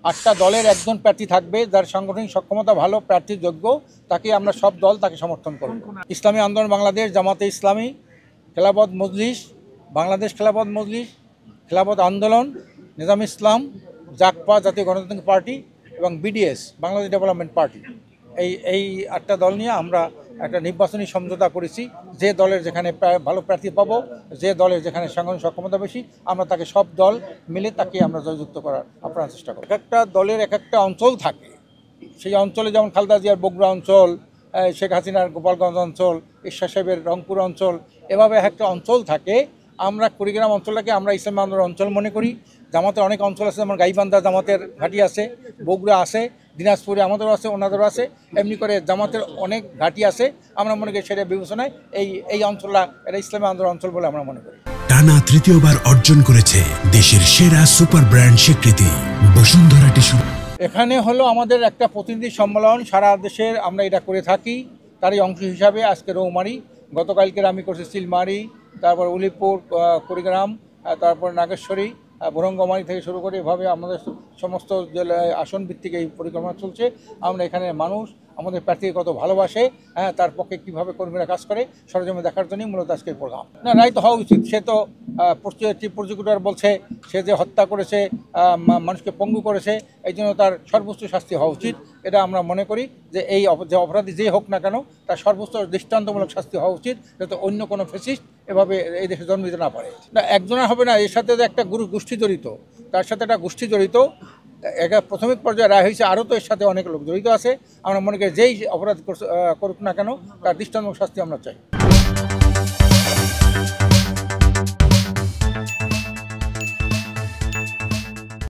8টা দলের একজন প্রার্থী থাকবে, যার সাংগঠনিক সক্ষমতা ভালো, প্রার্থীর যোগ্য, তাকে আমরা সব দল তাকে সমর্থন করব। ইসলামী আন্দোলন বাংলাদেশ, জামাতে ইসলামী, খেলাফত মজলিস, বাংলাদেশ খেলাফত মজলিস, খেলাফত আন্দোলন, নিজাম ইসলাম, জাকপা জাতীয় গণতান্ত্রিক পার্টি এবং বিডিএস বাংলাদেশ ডেভেলপমেন্ট পার্টি, এই 8টা দল নিয়ে আমরা একটা নির্বাচনী সমঝোতা করেছি। যে দলের যেখানে ভালো প্রার্থী পাবো, যে দলের যেখানে সাংগঠনিক সক্ষমতা বেশি, আমরা তাকে সব দল মিলে তাকে আমরা জয়যুক্ত করার আপনার চেষ্টা করি। এক একটা দলের এক একটা অঞ্চল থাকে, সেই অঞ্চলে যেমন খালেদা জিয়ার বগুড়া অঞ্চল, শেখ হাসিনার গোপালগঞ্জ অঞ্চল, ঈশ্বর সাহেবের রংপুর অঞ্চল, এভাবে একটা অঞ্চল থাকে। আমরা কুড়িগ্রাম অঞ্চলটাকে আমরা ইসলামী আন্দোলন অঞ্চল মনে করি। জামাতের অনেক অঞ্চল আছে, যেমন গাইবান্ধা জামাতের ঘাঁটি আছে, বগুড়া আছে, দিনাজপুরে আমাদেরও আছে, ওনাদেরও আছে, এমনি করে জামাতের অনেক ঘাঁটি আছে। আমরা মনে করি সেটা বিবেচনায় এই অঞ্চলটা এটা ইসলামী আন্দোলন অঞ্চল বলে আমরা মনে করি। টানা তৃতীয়বার অর্জন করেছে দেশের সেরা সুপার ব্র্যান্ড স্বীকৃতি বসুন্ধরা টিস্যু। এখানে হলো আমাদের একটা প্রতিনিধি সম্মেলন, সারা দেশের আমরা এটা করে থাকি। তারই অংশ হিসাবে আজকে রৌমারি, গতকালকের আমি করছি সিলমারি, তারপর উলিপুর, কুড়িগ্রাম, তারপর নাগেশ্বরী, বরঙ্গমারি থেকে শুরু করে এভাবে আমাদের সমস্ত জেলায় আসন ভিত্তিক এই পরিকল্পনা চলছে। আমরা এখানে মানুষ আমাদের প্রার্থীকে কত ভালোবাসে, তার পক্ষে কীভাবে কর্মীরা কাজ করে সরজমে দেখার জন্যই মূলত আজকের প্রোগ্রাম। না, রায় তো হওয়া উচিত। সে তো চিফ প্রসিকিউটর বলছে সে যে হত্যা করেছে, মানুষকে পঙ্গু করেছে, এই জন্য তার সর্বোচ্চ শাস্তি হওয়া উচিত। এটা আমরা মনে করি যে যে অপরাধী যে হোক না কেন, তার সর্বোচ্চ দৃষ্টান্তমূলক শাস্তি হওয়া উচিত, যাতে অন্য কোনো ফেসিস্ট এভাবে এই দেশে জন্ম দিতে না পারে। না, একজনের হবে না, এর সাথে একটা গোষ্ঠী জড়িত, তার সাথে একটা গোষ্ঠী জড়িত। একটা প্রাথমিক পর্যায়ে রায় হয়েছে, আরও তো এর সাথে অনেক লোক জড়িত আছে। আমরা মনে করি যেই অপরাধ করুক না কেন, তার দৃষ্টান্তমূলক শাস্তি আমরা চাই।